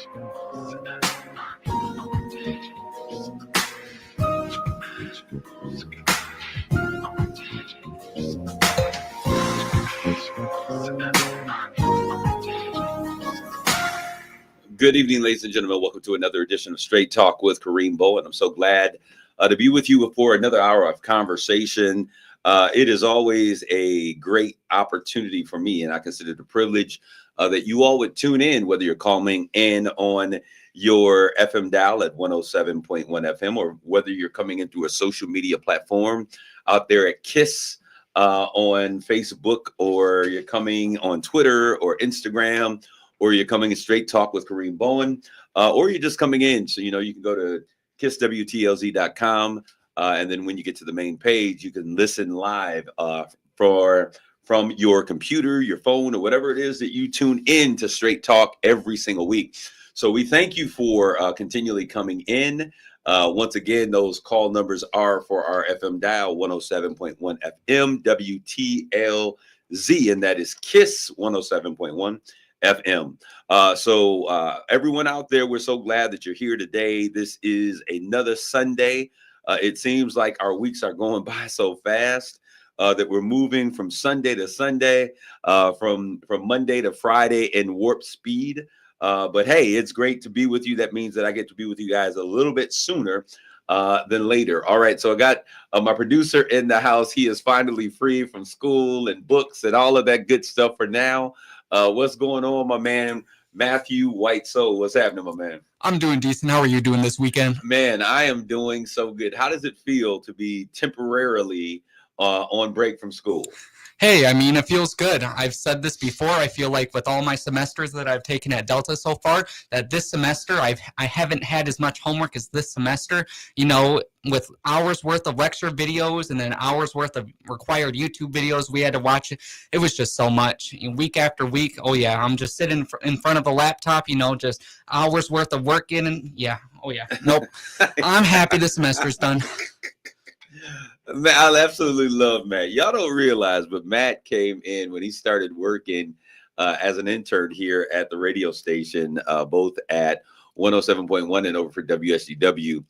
Good evening, ladies and gentlemen. Welcome to another edition of Straight Talk with Kareem Bowen. I'm so glad to be with you for another hour of conversation. It is always a great opportunity for me, and I consider it a privilege that you all would tune in, whether you're calling in on your FM dial at 107.1 FM or whether you're coming in through a social media platform out there at KISS on Facebook, or you're coming on Twitter or Instagram, or you're coming in Straight Talk with Kareem Bowen, or you're just coming in. So, you can go to kisswtlz.com. And then when you get to the main page, you can listen live from your computer, your phone, or whatever it is that you tune in to Straight Talk every single week. So we thank you for continually coming in. Once again, those call numbers are for our FM dial, 107.1 FM, WTLZ, and that is KISS 107.1 FM. So everyone out there, we're so glad that you're here today. This is another Sunday. It seems like our weeks are going by so fast that we're moving from Sunday to Sunday, from Monday to Friday in warp speed. But hey, it's great to be with you. That means that I get to be with you guys a little bit sooner than later. All right. So I got my producer in the house. He is finally free from school and books and all of that good stuff for now. What's going on, my man? Matthew White Soul, what's happening, my man? I'm doing decent. How are you doing this weekend? Man, I am doing so good. How does it feel to be temporarily on break from school? Hey, I mean, it feels good. I've said this before. I feel like with all my semesters that I've taken at Delta so far, that this semester I haven't had as much homework as this semester. With hours worth of lecture videos and then hours worth of required YouTube videos we had to watch. It was just so much. Week after week. Oh yeah, I'm just sitting in front of a laptop. Just hours worth of work in, and yeah. Oh yeah. Nope. I'm happy the semester's done. Man, I absolutely love Matt. Y'all don't realize, but Matt came in when he started working as an intern here at the radio station, both at 107.1 and over for WSGW.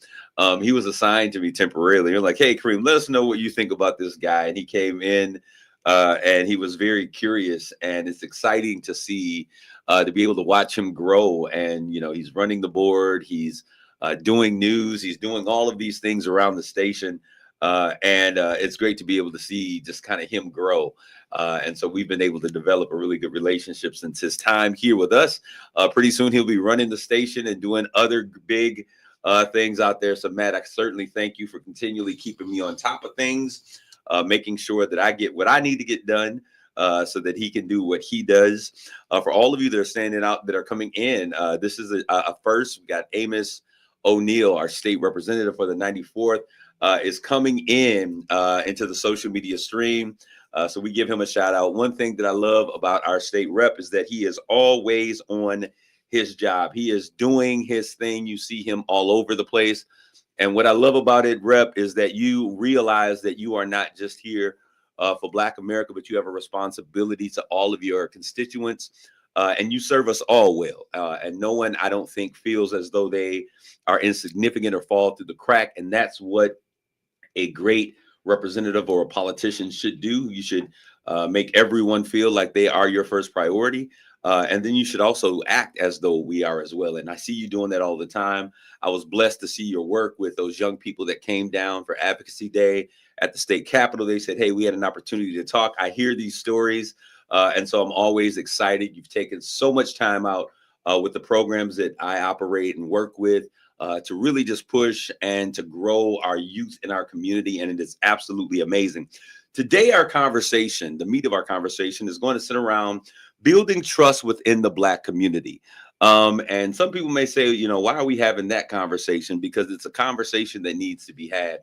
He was assigned to me temporarily. You're like, hey, Kareem, let us know what you think about this guy. And he came in and he was very curious. And it's exciting to see, to be able to watch him grow. And, he's running the board. He's doing news. He's doing all of these things around the station. And it's great to be able to see just kind of him grow. And so we've been able to develop a really good relationship since his time here with us. Pretty soon he'll be running the station and doing other big things out there. So Matt, I certainly thank you for continually keeping me on top of things, making sure that I get what I need to get done so that he can do what he does. For all of you that are standing out, that are coming in, this is a first. We got Amos O'Neill, our state representative for the 94th. Is coming in into the social media stream. So we give him a shout out. One thing that I love about our state rep is that he is always on his job. He is doing his thing. You see him all over the place. And what I love about it, Rep, is that you realize that you are not just here for Black America, but you have a responsibility to all of your constituents. And you serve us all well. And no one, I don't think, feels as though they are insignificant or fall through the crack. And that's what a great representative or a politician should do. You should make everyone feel like they are your first priority. And then you should also act as though we are as well. And I see you doing that all the time. I was blessed to see your work with those young people that came down for Advocacy Day at the state capitol. They said, hey, we had an opportunity to talk. I hear these stories. And so I'm always excited. You've taken so much time out with the programs that I operate and work with to really just push and to grow our youth in our community. And it is absolutely amazing. Today, our conversation, the meat of our conversation, is going to sit around building trust within the Black community. And some people may say, why are we having that conversation? Because it's a conversation that needs to be had.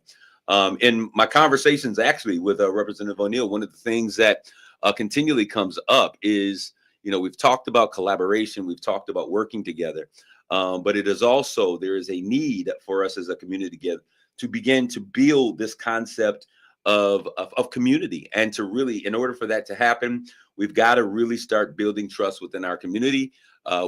In my conversations, actually, with Representative O'Neill, one of the things that continually comes up is, we've talked about collaboration. We've talked about working together. But it is also, there is a need for us as a community together to begin to build this concept of community. And to really, in order for that to happen, we've got to really start building trust within our community.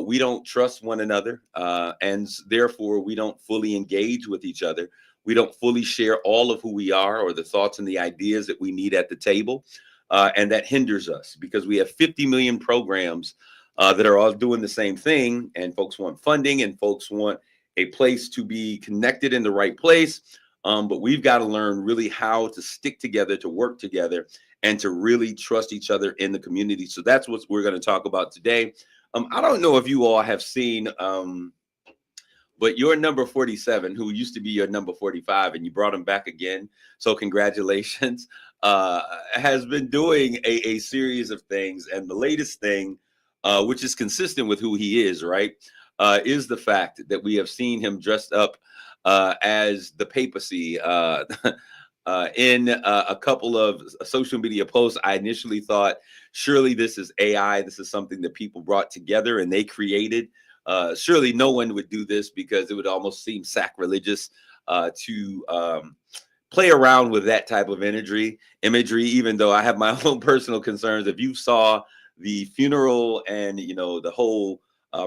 We don't trust one another, and therefore we don't fully engage with each other. We don't fully share all of who we are or the thoughts and the ideas that we need at the table. And that hinders us because we have 50 million programs that are all doing the same thing. And folks want funding and folks want a place to be connected in the right place. But we've got to learn really how to stick together, to work together, and to really trust each other in the community. So that's what we're going to talk about today. I don't know if you all have seen, but your number 47, who used to be your number 45, and you brought him back again. So congratulations, has been doing a series of things. And the latest thing, which is consistent with who he is, right, is the fact that we have seen him dressed up as the papacy. In a couple of social media posts, I initially thought, surely this is AI. This is something that people brought together and they created. Surely no one would do this because it would almost seem sacrilegious to play around with that type of imagery, even though I have my own personal concerns. If you saw the funeral and, the whole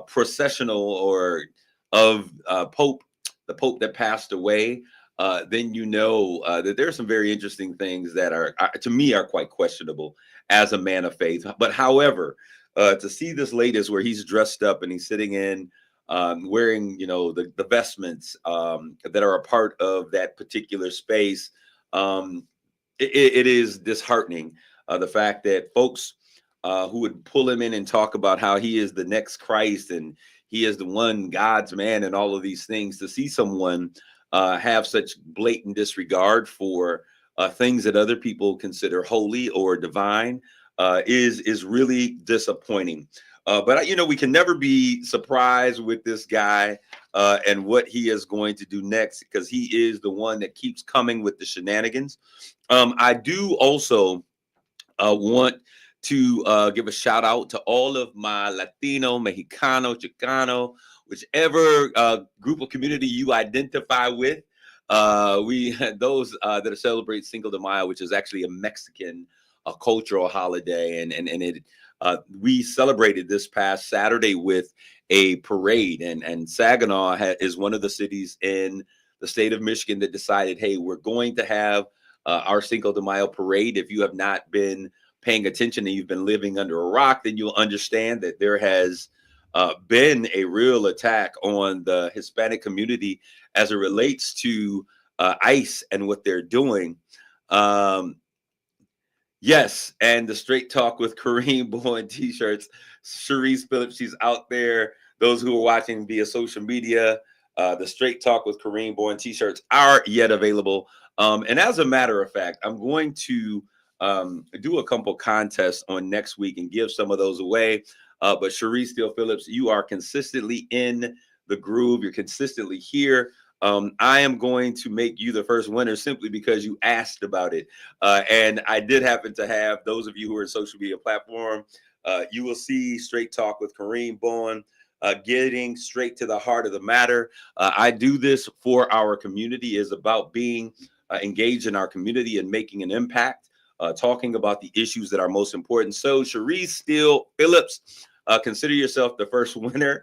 processional or of the Pope that passed away, then that there are some very interesting things that are, to me, are quite questionable as a man of faith. But however, to see this latest where he's dressed up and he's sitting in wearing, the vestments that are a part of that particular space, it is disheartening. The fact that folks who would pull him in and talk about how he is the next Christ and he is the one God's man and all of these things, to see someone have such blatant disregard for things that other people consider holy or divine is really disappointing. But we can never be surprised with this guy and what he is going to do next, because he is the one that keeps coming with the shenanigans. I do also want to give a shout out to all of my Latino, Mexicano, Chicano, whichever group of community you identify with. We those that celebrate Cinco de Mayo, which is actually a Mexican cultural holiday, and it we celebrated this past Saturday with a parade, and Saginaw is one of the cities in the state of Michigan that decided, hey, we're going to have our Cinco de Mayo parade. If you have not been paying attention and you've been living under a rock, then you'll understand that there has been a real attack on the Hispanic community as it relates to ICE and what they're doing. Yes, and the Straight Talk with Kareem Bowen t-shirts. Cherise Phillips, she's out there. Those who are watching via social media, the Straight Talk with Kareem Bowen t-shirts are yet available. And as a matter of fact, I'm going to do a couple contests on next week and give some of those away. But Cherise Steele Phillips, you are consistently in the groove. You're consistently here. I am going to make you the first winner simply because you asked about it. And I did happen to have those of you who are in social media platform. You will see Straight Talk with Kareem Bowen, getting straight to the heart of the matter. I do this for our community. Is about being engaged in our community and making an impact. Talking about the issues that are most important. So Cherise Steele Phillips, consider yourself the first winner.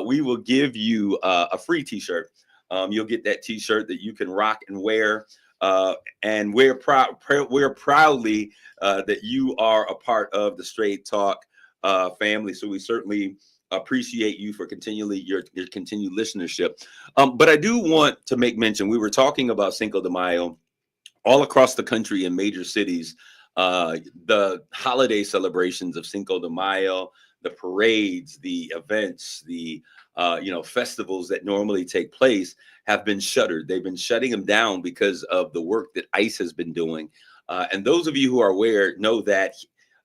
We will give you a free t-shirt. You'll get that t-shirt that you can rock and wear, and wear proudly that you are a part of the Straight Talk family. So we certainly appreciate you for your continued listenership. But I do want to make mention, we were talking about Cinco de Mayo. All across the country in major cities, the holiday celebrations of Cinco de Mayo, the parades, the events, the festivals that normally take place have been shuttered. They've been shutting them down because of the work that ICE has been doing. And those of you who are aware know that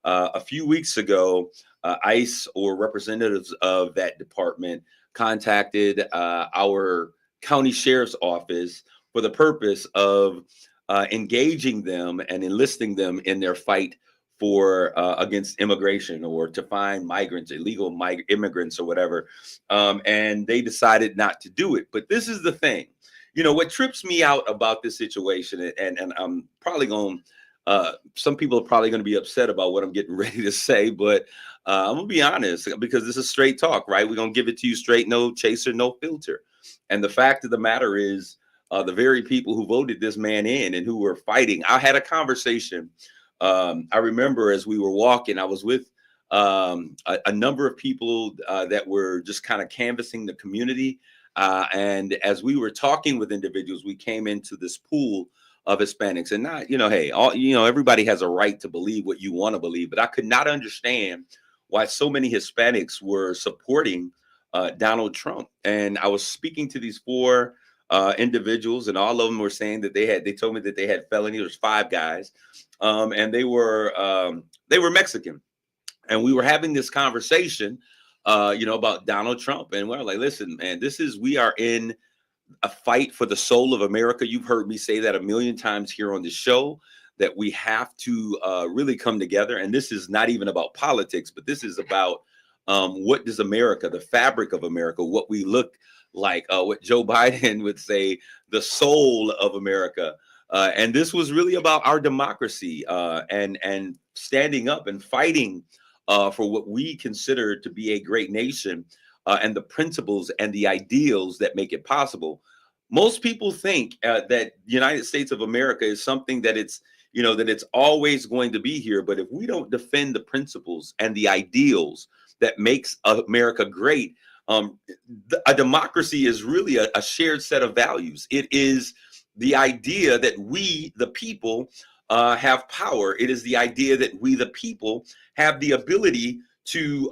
a few weeks ago, ICE or representatives of that department contacted our county sheriff's office for the purpose of engaging them and enlisting them in their fight for against immigration, or to find migrants, illegal immigrants or whatever. And they decided not to do it. But this is the thing, what trips me out about this situation, and I'm probably going some people are probably going to be upset about what I'm getting ready to say, but I'm going to be honest because this is straight talk, right? We're going to give it to you straight, no chaser, no filter. And the fact of the matter is, the very people who voted this man in and who were fighting, I had a conversation. I remember as we were walking, I was with a number of people that were just kind of canvassing the community. And as we were talking with individuals, we came into this pool of Hispanics, and not, hey, everybody has a right to believe what you want to believe, but I could not understand why so many Hispanics were supporting Donald Trump. And I was speaking to these four individuals, and all of them were saying that they told me that they had felonies. There's five guys, and they were Mexican. And we were having this conversation, about Donald Trump. And we're like, listen, man, we are in a fight for the soul of America. You've heard me say that a million times here on the show, that we have to really come together. And this is not even about politics, but this is about what does America, the fabric of America, what we look like, what Joe Biden would say, the soul of America. And this was really about our democracy and standing up and fighting for what we consider to be a great nation and the principles and the ideals that make it possible. Most people think that the United States of America is something that it's always going to be here. But if we don't defend the principles and the ideals that makes America great, a democracy is really a shared set of values. It is the idea that we, the people, have power. It is the idea that we, the people, have the ability to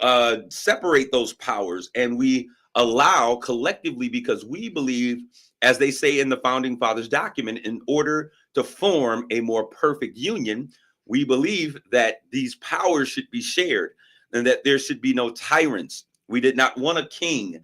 separate those powers, and we allow collectively, because we believe, as they say in the Founding Fathers document, in order to form a more perfect union, we believe that these powers should be shared and that there should be no tyrants. We did not want a king.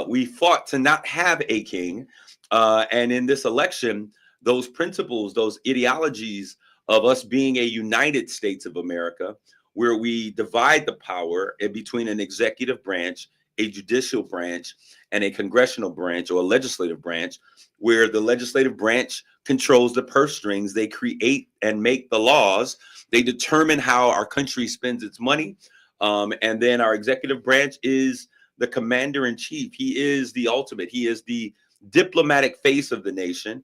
We fought to not have a king. And in this election, those principles, those ideologies of us being a United States of America, where we divide the power in between an executive branch, a judicial branch, and a congressional branch or a legislative branch, where the legislative branch controls the purse strings. They create and make the laws. They determine how our country spends its money. And then our executive branch is the commander in chief. He is the ultimate. He is the diplomatic face of the nation.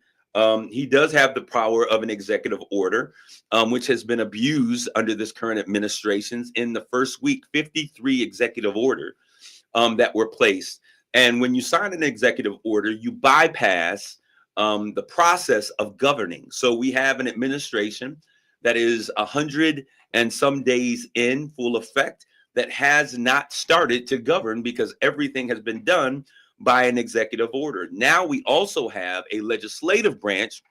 He does have the power of an executive order, which has been abused under this current administration. In the first week, 53 executive orders that were placed. And when you sign an executive order, you bypass the process of governing. So we have an administration that is 100 and some days in full effect that has not started to govern because everything has been done by an executive order. Now we also have a legislative branch,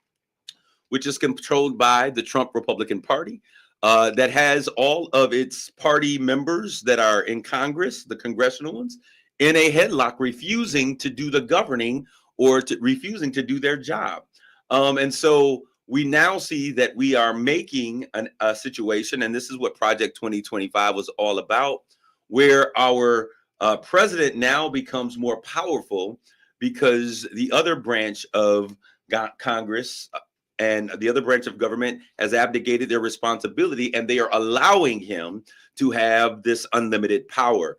which is controlled by the Trump Republican Party, that has all of its party members that are in Congress, the congressional ones, in a headlock, refusing to do the governing or refusing to do their job. And so we now see that we are making a situation, and this is what Project 2025 was all about, where our president now becomes more powerful because the other branch of Congress and the other branch of government has abdicated their responsibility, and they are allowing him to have this unlimited power.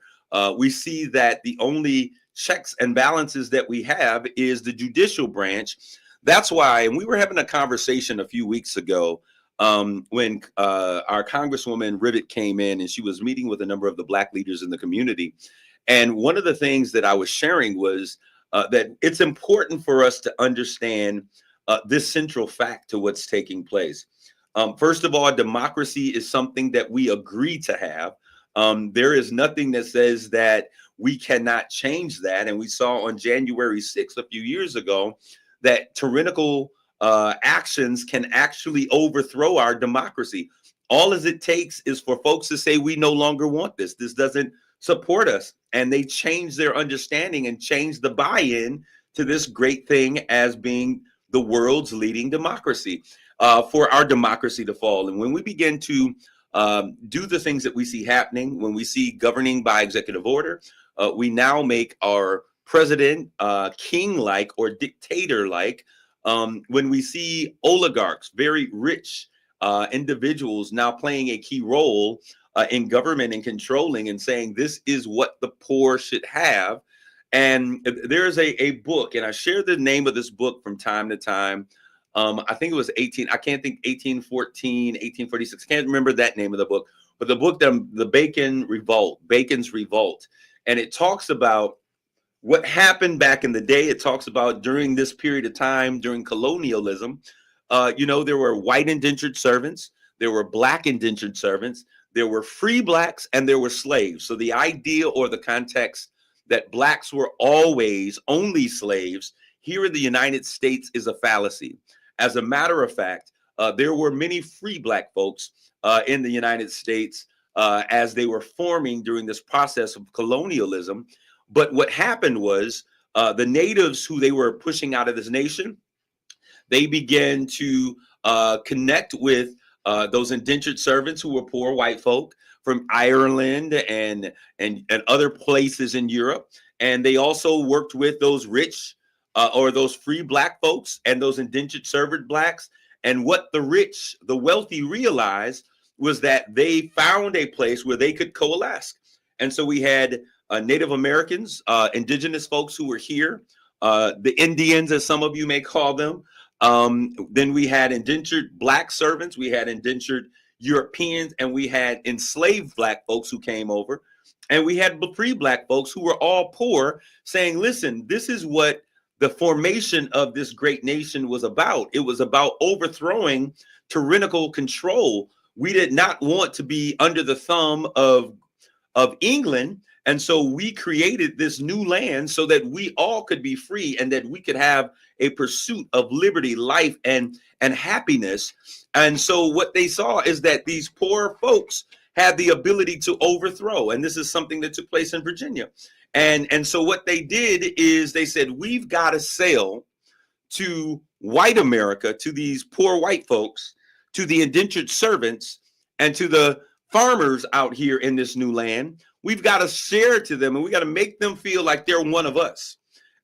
We see that the only checks and balances that we have is the judicial branch. That's why, and we were having a conversation a few weeks ago when our Congresswoman Rivet came in, and she was meeting with a number of the Black leaders in the community. And one of the things that I was sharing was that it's important for us to understand this central fact to what's taking place. First of all, democracy is something that we agree to have. There is nothing that says that we cannot change that. And we saw on January 6th, a few years ago, that tyrannical actions can actually overthrow our democracy. All as it takes is for folks to say, we no longer want this. This doesn't support us. And they change their understanding and change the buy-in to this great thing as being the world's leading democracy, for our democracy to fall. And when we begin to do the things that we see happening, when we see governing by executive order, we now make our president king-like or dictator-like. When we see oligarchs, very rich individuals now playing a key role in government and controlling and saying this is what the poor should have. And there's a book, and I share the name of this book from time to time. I think it was I can't think 1814, 1846. Can't remember that name of the book, but the book, the Bacon's Revolt. And it talks about what happened back in the day. It talks about during this period of time, during colonialism, there were white indentured servants, there were black indentured servants, there were free blacks, and there were slaves. So the idea or the context that blacks were always only slaves here in the United States is a fallacy. As a matter of fact, there were many free black folks in the United States as they were forming during this process of colonialism. But what happened was the natives who they were pushing out of this nation, they began to connect with those indentured servants who were poor white folk from Ireland and other places in Europe. And they also worked with those rich or those free black folks and those indentured servant blacks. And what the wealthy realized was that they found a place where they could coalesce. And so we had Native Americans, indigenous folks who were here, the Indians, as some of you may call them. Then we had indentured black servants, we had indentured Europeans, and we had enslaved black folks who came over. And we had free black folks who were all poor saying, listen, this is what the formation of this great nation was about. It was about overthrowing tyrannical control. We did not want to be under the thumb of England. And so we created this new land so that we all could be free and that we could have a pursuit of liberty, life, and happiness. And so what they saw is that these poor folks had the ability to overthrow. And this is something that took place in Virginia. And so what they did is they said, we've got to sell to white America, to these poor white folks, to the indentured servants, and to the farmers out here in this new land. We've got to share to them, and we got to make them feel like they're one of us.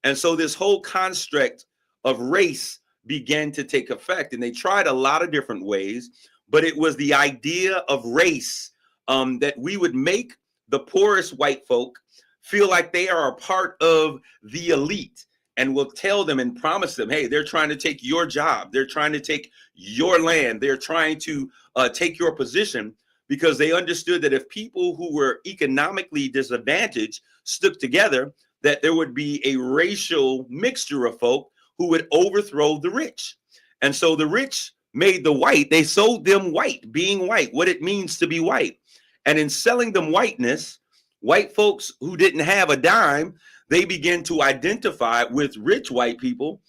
And so this whole construct of race began to take effect, and they tried a lot of different ways, but it was the idea of race, that we would make the poorest white folk feel like they are a part of the elite, and will tell them and promise them, hey, they're trying to take your job, they're trying to take your land, they're trying to take your position, because they understood that if people who were economically disadvantaged stuck together, that there would be a racial mixture of folk who would overthrow the rich. And so the rich made the white, they sold them white, being white, what it means to be white. And in selling them whiteness, white folks who didn't have a dime, they began to identify with rich white people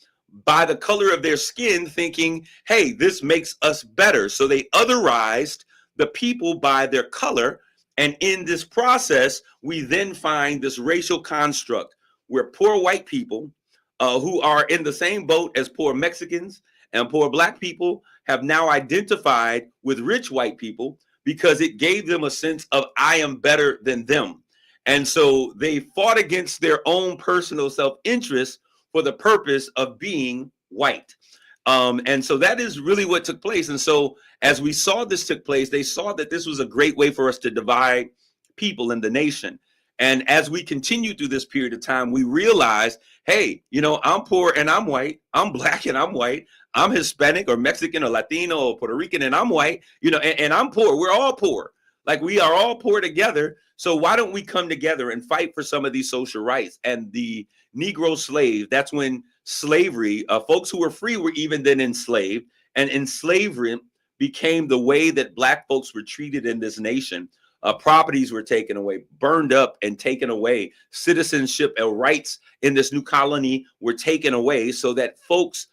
by the color of their skin, thinking, hey, this makes us better. So they otherized the people by their color. And in this process, we then find this racial construct where poor white people who are in the same boat as poor Mexicans and poor black people have now identified with rich white people, because it gave them a sense of I am better than them. And so they fought against their own personal self-interest for the purpose of being white. And so that is really what took place. And so as we saw this took place, they saw that this was a great way for us to divide people in the nation. And as we continue through this period of time, we realized, hey, I'm poor and I'm white. I'm black and I'm white. I'm Hispanic or Mexican or Latino or Puerto Rican and I'm white, and I'm poor. We're all poor. Like, we are all poor together. So why don't we come together and fight for some of these social rights? And the Negro slave, that's when slavery, folks who were free were even then enslaved, and enslavement became the way that black folks were treated in this nation. Properties were taken away, burned up and taken away. Citizenship and rights in this new colony were taken away so that folks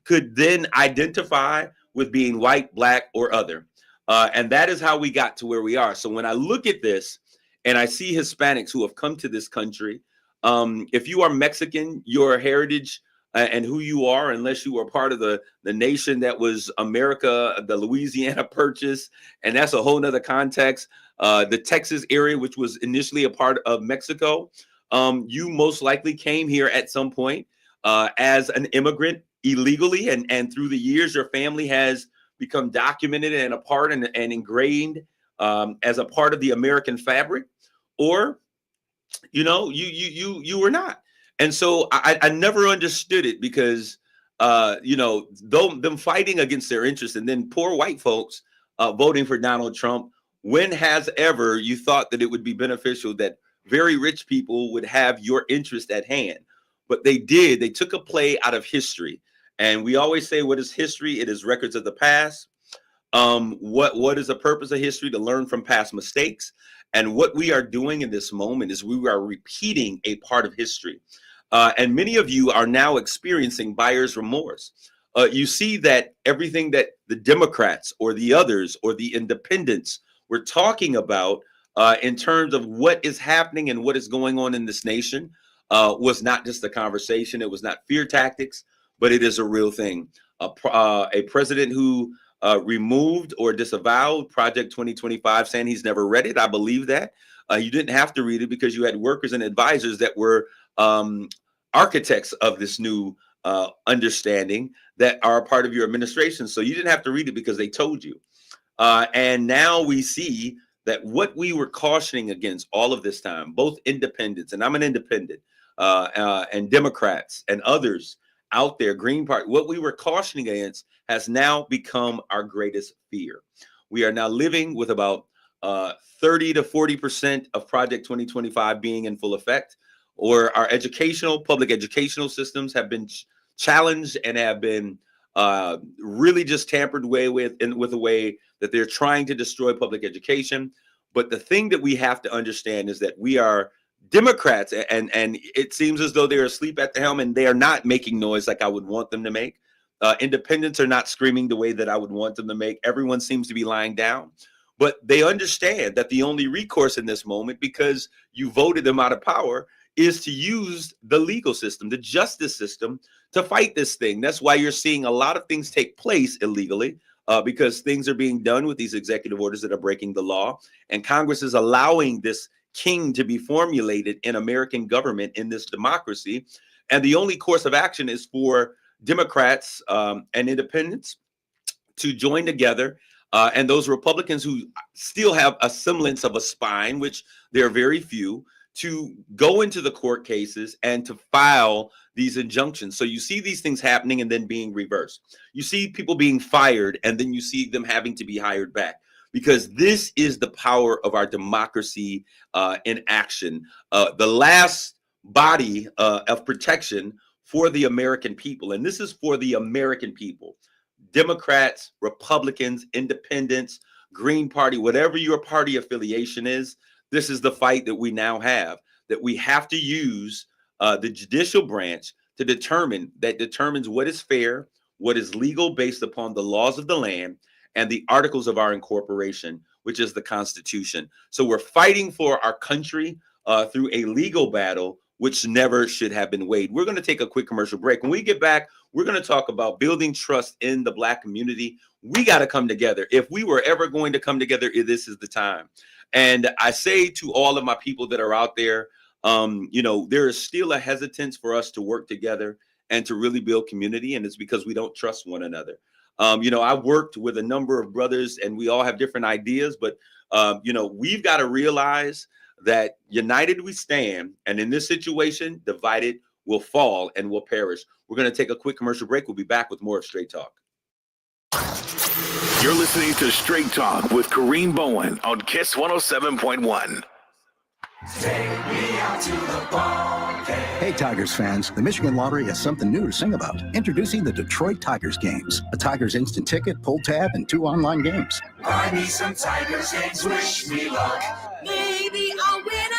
could then identify with being white, black, or other. And that is how we got to where we are. So when I look at this and I see Hispanics who have come to this country, if you are Mexican, your heritage and who you are, unless you were part of the nation that was America, the Louisiana Purchase, and that's a whole nother context. The Texas area, which was initially a part of Mexico, you most likely came here at some point as an immigrant illegally, and through the years, your family has become documented and a part and ingrained as a part of the American fabric, or you were not. And so I never understood it, because though them fighting against their interests, and then poor white folks voting for Donald Trump. When has ever you thought that it would be beneficial that very rich people would have your interest at hand? But they did. They took a play out of history. And we always say, what is history? It is records of the past. What is the purpose of history? To learn from past mistakes. And what we are doing in this moment is we are repeating a part of history. And many of you are now experiencing buyer's remorse. You see that everything that the Democrats or the others or the independents were talking about in terms of what is happening and what is going on in this nation was not just a conversation. It was not fear tactics, but it is a real thing. A president who removed or disavowed Project 2025, saying he's never read it. I believe that. You didn't have to read it, because you had workers and advisors that were architects of this new understanding that are a part of your administration. So you didn't have to read it, because they told you. And now we see that what we were cautioning against all of this time, both independents, and I'm an independent, and Democrats and others out there, Green Party, what we were cautioning against has now become our greatest fear. We are now living with about 30 to 40% of Project 2025 being in full effect, or our public educational systems have been challenged and have been really just tampered with a way that they're trying to destroy public education. But the thing that we have to understand is that we are Democrats, and it seems as though they're asleep at the helm, and they are not making noise like I would want them to make. Independents are not screaming the way that I would want them to make. Everyone seems to be lying down. But they understand that the only recourse in this moment, because you voted them out of power, is to use the legal system, the justice system, to fight this thing. That's why you're seeing a lot of things take place illegally, because things are being done with these executive orders that are breaking the law. And Congress is allowing this king to be formulated in American government, in this democracy. And the only course of action is for Democrats and independents to join together. And those Republicans who still have a semblance of a spine, which there are very few, to go into the court cases and to file these injunctions. So you see these things happening and then being reversed. You see people being fired, and then you see them having to be hired back, because this is the power of our democracy in action. The last body of protection for the American people. And this is for the American people. Democrats, Republicans, independents, Green Party, whatever your party affiliation is, this is the fight that we now have, that we have to use the judicial branch to determines what is fair, what is legal based upon the laws of the land and the articles of our incorporation, which is the Constitution. So we're fighting for our country through a legal battle, which never should have been weighed. We're going to take a quick commercial break. When we get back, we're going to talk about building trust in the Black community. We got to come together. If we were ever going to come together, this is the time. And I say to all of my people that are out there, there is still a hesitance for us to work together and to really build community. And it's because we don't trust one another. I've worked with a number of brothers, and we all have different ideas, but, we've got to realize that united we stand, and in this situation, divided will fall and will perish. We're going to take a quick commercial break. We'll be back with more of Straight Talk. You're listening to Straight Talk with Kareem Bowen on KISS 107.1. Take me out to the ball game. Hey, Tigers fans, the Michigan Lottery has something new to sing about. Introducing the Detroit Tigers games. A Tigers instant ticket, pull tab, and 2 online games. Buy me some Tigers games, wish me luck. Maybe I'll win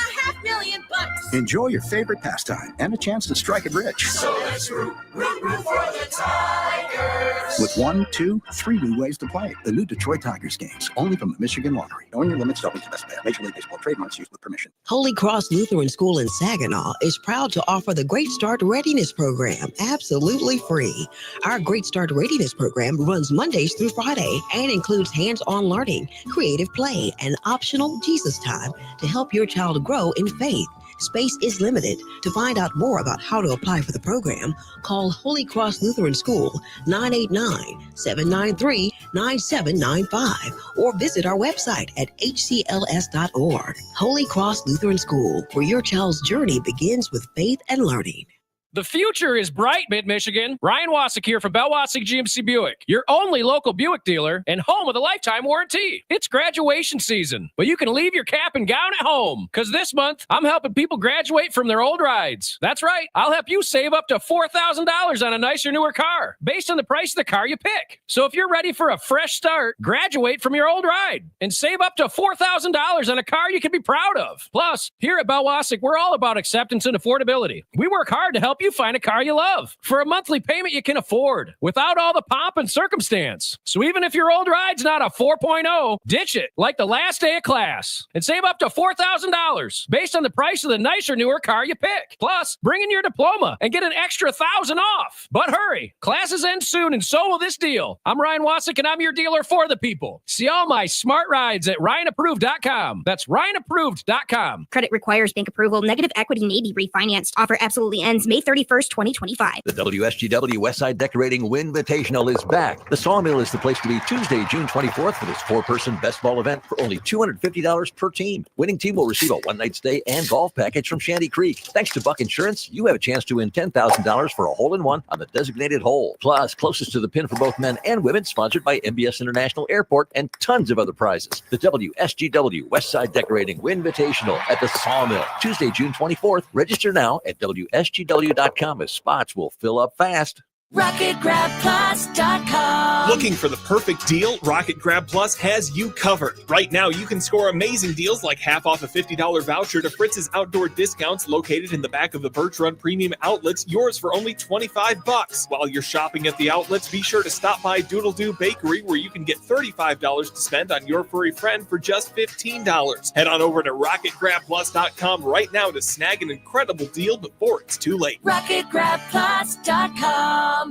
$500,000. Enjoy your favorite pastime and a chance to strike it rich. So let's root for the Tigers. With 1, 2, 3 new ways to play. The new Detroit Tigers games, only from the Michigan Lottery. Knowing your limits, don't be the best bet. Major League Baseball trademarks used with permission. Holy Cross Lutheran School in Saginaw is proud to offer the Great Start Readiness Program absolutely free. Our Great Start Readiness Program runs Mondays through Friday and includes hands-on learning, creative play, and optional Jesus time to help your child grow in faith. Space is limited. To find out more about how to apply for the program, call Holy Cross Lutheran School 989-793-9795 or visit our website at hcls.org. Holy Cross Lutheran School, where your child's journey begins with faith and learning. The future is bright, Mid-Michigan. Ryan Wasik here from Bell Wasik GMC Buick, your only local Buick dealer and home of the lifetime warranty. It's graduation season, but you can leave your cap and gown at home, because this month, I'm helping people graduate from their old rides. That's right. I'll help you save up to $4,000 on a nicer, newer car, based on the price of the car you pick. So if you're ready for a fresh start, graduate from your old ride and save up to $4,000 on a car you can be proud of. Plus, here at Bell Wasik, we're all about acceptance and affordability. We work hard to help you find a car you love for a monthly payment you can afford without all the pomp and circumstance. So even if your old ride's not a 4.0, ditch it like the last day of class and save up to $4,000 based on the price of the nicer, newer car you pick. Plus, bring in your diploma and get an extra $1,000 off. But hurry, classes end soon and so will this deal. I'm Ryan Wasik and I'm your dealer for the people. See all my smart rides at RyanApproved.com. That's RyanApproved.com. Credit requires bank approval. Negative equity may be refinanced. Offer absolutely ends May 31st, 2025. The WSGW Westside Decorating Winvitational is back. The Sawmill is the place to be Tuesday, June 24th for this four-person best ball event for only $250 per team. Winning team will receive a one-night stay and golf package from Shanty Creek. Thanks to Buck Insurance, you have a chance to win $10,000 for a hole-in-one on the designated hole. Plus, closest to the pin for both men and women, sponsored by MBS International Airport, and tons of other prizes. The WSGW Westside Decorating Winvitational at the Sawmill, Tuesday, June 24th. Register now at WSGW.com as spots will fill up fast. RocketGrabPlus.com. Looking for the perfect deal? Rocket Grab Plus has you covered. Right now, you can score amazing deals like half off a $50 voucher to Fritz's Outdoor Discounts located in the back of the Birch Run Premium Outlets, yours for only $25. While you're shopping at the outlets, be sure to stop by Doodle Doo Bakery, where you can get $35 to spend on your furry friend for just $15. Head on over to RocketGrabPlus.com right now to snag an incredible deal before it's too late. RocketGrabPlus.com.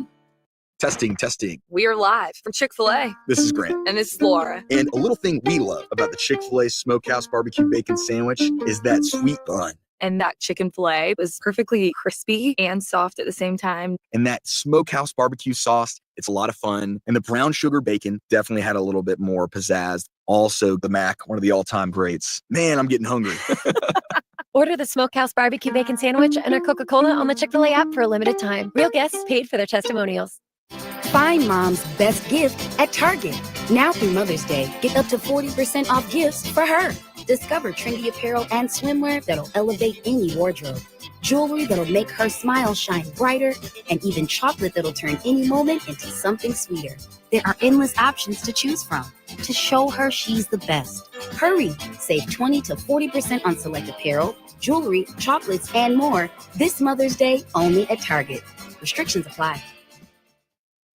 Testing. We are live from Chick-fil-A. This is Grant. And this is Laura. And a little thing we love about the Chick-fil-A Smokehouse Barbecue Bacon Sandwich is that sweet bun. And that chicken filet was perfectly crispy and soft at the same time. And that Smokehouse Barbecue sauce, it's a lot of fun. And the brown sugar bacon definitely had a little bit more pizzazz. Also, the mac, one of the all-time greats. Man, I'm getting hungry. Order the Smokehouse Barbecue Bacon Sandwich and a Coca-Cola on the Chick-fil-A app for a limited time. Real guests paid for their testimonials. Find mom's best gift at Target. Now through Mother's Day, get up to 40% off gifts for her. Discover trendy apparel and swimwear that'll elevate any wardrobe. Jewelry that'll make her smile shine brighter, and even chocolate that'll turn any moment into something sweeter. There are endless options to choose from to show her she's the best. Hurry! Save 20 to 40% on select apparel, jewelry, chocolates, and more this Mother's Day only at Target. Restrictions apply.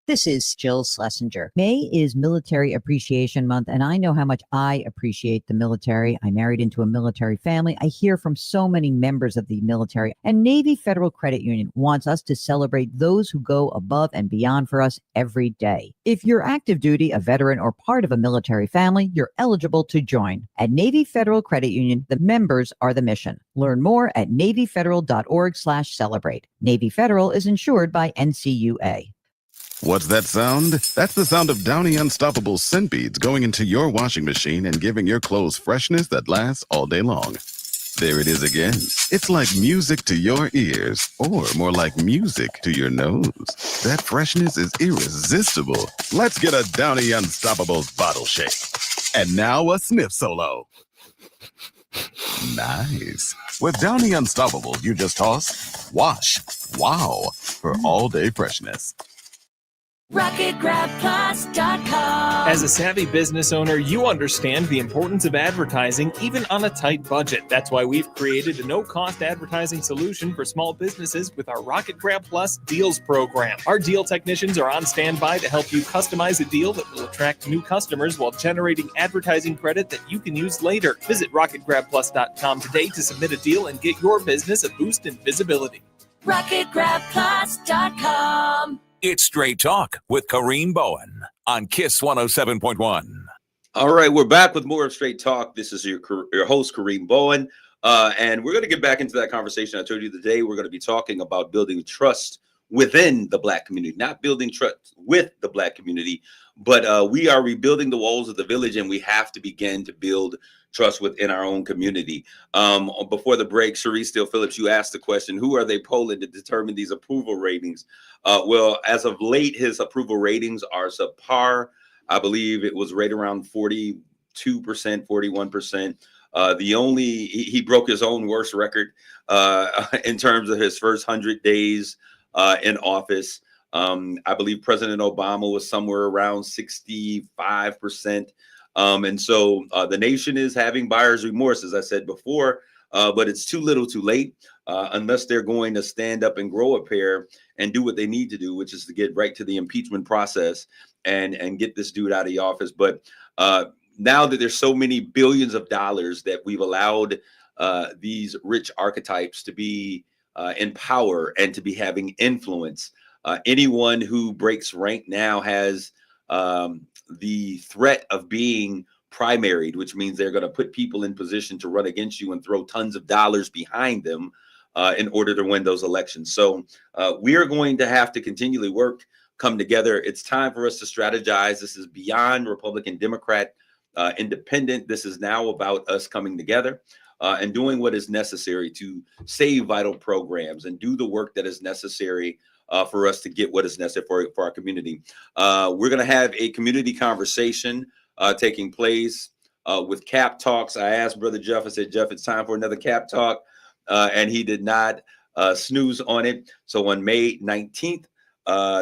This is Jill Schlesinger. May is Military Appreciation Month, and I know how much I appreciate the military. I married into a military family. I hear from so many members of the military, and Navy Federal Credit Union wants us to celebrate those who go above and beyond for us every day. If you're active duty, a veteran, or part of a military family, you're eligible to join. At Navy Federal Credit Union, the members are the mission. Learn more at NavyFederal.org/celebrate. Navy Federal is insured by NCUA. What's that sound? That's the sound of Downy Unstoppable scent beads going into your washing machine and giving your clothes freshness that lasts all day long. There it is again. It's like music to your ears, or more like music to your nose. That freshness is irresistible. Let's get a Downy Unstoppables bottle shake. And now a sniff solo. Nice. With Downy Unstoppables, you just toss, wash, wow, for all-day freshness. RocketGrabPlus.com. As a savvy business owner, you understand the importance of advertising even on a tight budget. That's why we've created a no-cost advertising solution for small businesses with our Rocket Grab Plus Deals program. Our deal technicians are on standby to help you customize a deal that will attract new customers while generating advertising credit that you can use later. Visit RocketGrabPlus.com today to submit a deal and get your business a boost in visibility. RocketGrabPlus.com. It's Straight Talk with Kareem Bowen on KISS 107.1. All right, we're back with more of Straight Talk. This is your host, Kareem Bowen. And we're going to get back into that conversation. I told you today we're going to be talking about building trust within the Black community, not building trust with the Black community, but we are rebuilding the walls of the village, and we have to begin to build trust within our own community. Before the break, Sharice Steele Phillips, you asked the question, who are they polling to determine these approval ratings? Well, as of late, his approval ratings are subpar. I believe it was right around 42%, 41%. He broke his own worst record in terms of his first 100 days in office. I believe President Obama was somewhere around 65%. And so the nation is having buyer's remorse, as I said before, but it's too little too late unless they're going to stand up and grow a pair and do what they need to do, which is to get right to the impeachment process and get this dude out of the office. But now that there's so many billions of dollars that we've allowed these rich archetypes to be in power and to be having influence, anyone who breaks rank now has the threat of being primaried, which means they're going to put people in position to run against you and throw tons of dollars behind them in order to win those elections. So we are going to have to continually come together. It's time for us to strategize. This is beyond Republican, Democrat, independent. This is now about us coming together and doing what is necessary to save vital programs and do the work that is necessary for us to get what is necessary for our community. We're going to have a community conversation taking place with Cap Talks. I asked Brother Jeff, I said, Jeff, it's time for another Cap Talk. And he did not snooze on it. So on May 19th,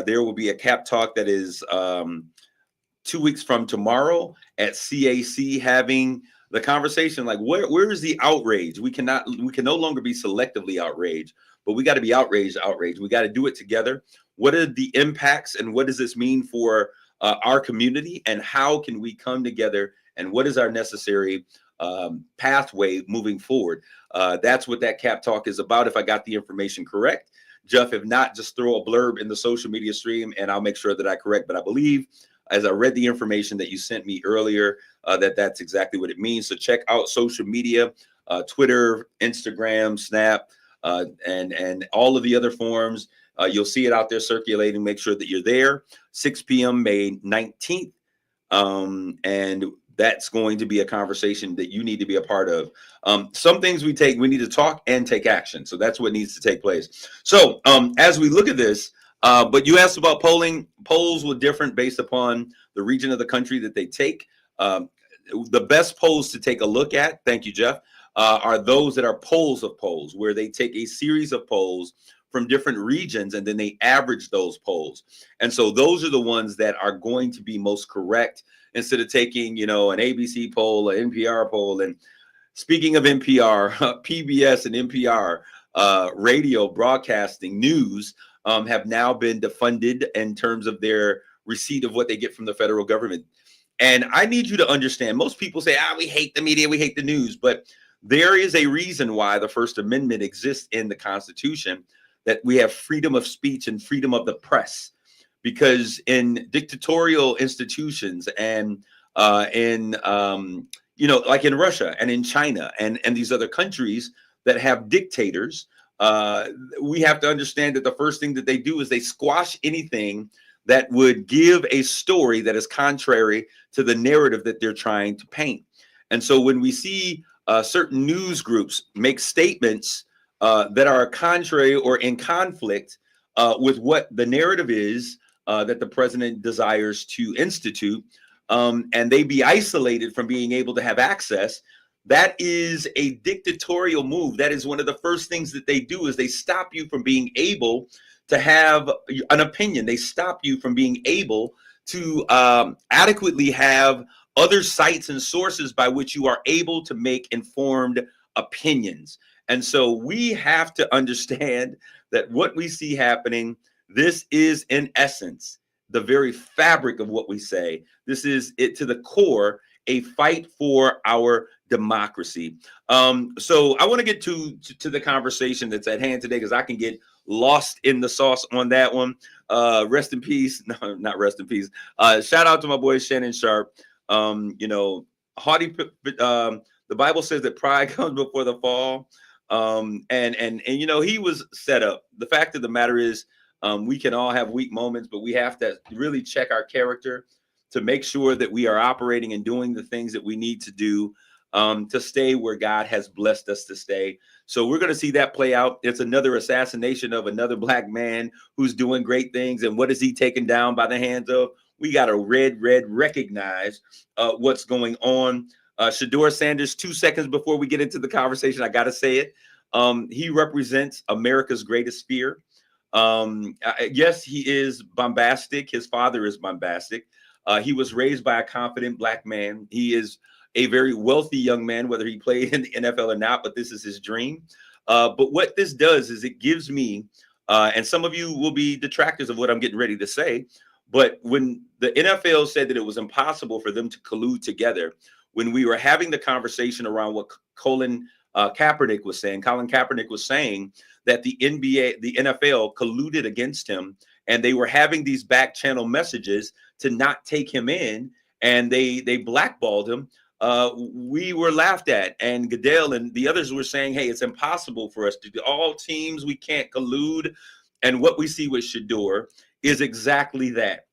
there will be a Cap Talk that is 2 weeks from tomorrow at CAC, having the conversation like, where is the outrage? We can no longer be selectively outraged, but we got to be outraged. We got to do it together. What are the impacts and what does this mean for our community, and how can we come together, and what is our necessary pathway moving forward? That's what that Cap Talk is about, if I got the information correct. Jeff, if not, just throw a blurb in the social media stream and I'll make sure that I correct. But I believe, as I read the information that you sent me earlier, that's exactly what it means. So check out social media, Twitter, Instagram, Snap, and all of the other forms. You'll see it out there circulating. Make sure that you're there. 6 p.m. May 19th. And that's going to be a conversation that you need to be a part of. Some things we need to talk and take action. So that's what needs to take place. So as we look at this, but you asked about polling. Polls were different based upon the region of the country that they take. The best polls to take a look at, thank you, Jeff, are those that are polls of polls, where they take a series of polls from different regions and then they average those polls. And so those are the ones that are going to be most correct, instead of taking, an ABC poll, an NPR poll. And speaking of NPR, PBS and NPR, radio, broadcasting, news, have now been defunded in terms of their receipt of what they get from the federal government. And I need you to understand, most people say, we hate the media, we hate the news, but there is a reason why the First Amendment exists in the Constitution, that we have freedom of speech and freedom of the press. Because in dictatorial institutions and like in Russia and in China and these other countries that have dictators, we have to understand that the first thing that they do is they squash anything that would give a story that is contrary to the narrative that they're trying to paint. And so when we see certain news groups make statements that are contrary or in conflict with what the narrative is that the president desires to institute, and they be isolated from being able to have access, that is a dictatorial move. That is one of the first things that they do, is they stop you from being able to have an opinion. They stop you from being able to adequately have other sites and sources by which you are able to make informed opinions. And so we have to understand that what we see happening, this is in essence the very fabric of what we say. This is it to the core, a fight for our democracy. So I want to get to the conversation that's at hand today, because I can get lost in the sauce on that one. Rest in peace. No, not rest in peace. Shout out to my boy Shannon Sharp. Haughty, the Bible says that pride comes before the fall. And he was set up. The fact of the matter is, we can all have weak moments, but we have to really check our character to make sure that we are operating and doing the things that we need to do to stay where God has blessed us to stay. So we're going to see that play out. It's another assassination of another black man who's doing great things. And what is he taken down by the hands of? We got to red recognize what's going on. Shador Sanders, 2 seconds before we get into the conversation, I got to say it. He represents America's greatest fear. Yes, he is bombastic. His father is bombastic. He was raised by a confident black man. He is a very wealthy young man, whether he played in the NFL or not, but this is his dream. But what this does is it gives me, and some of you will be detractors of what I'm getting ready to say, but when the NFL said that it was impossible for them to collude together, when we were having the conversation around what Colin Kaepernick was saying that the NBA, the NFL colluded against him, and they were having these back channel messages to not take him in, and they blackballed him. We were laughed at, and Goodell and the others were saying, hey, it's impossible for us to do all teams. We can't collude. And what we see with Shador is exactly that.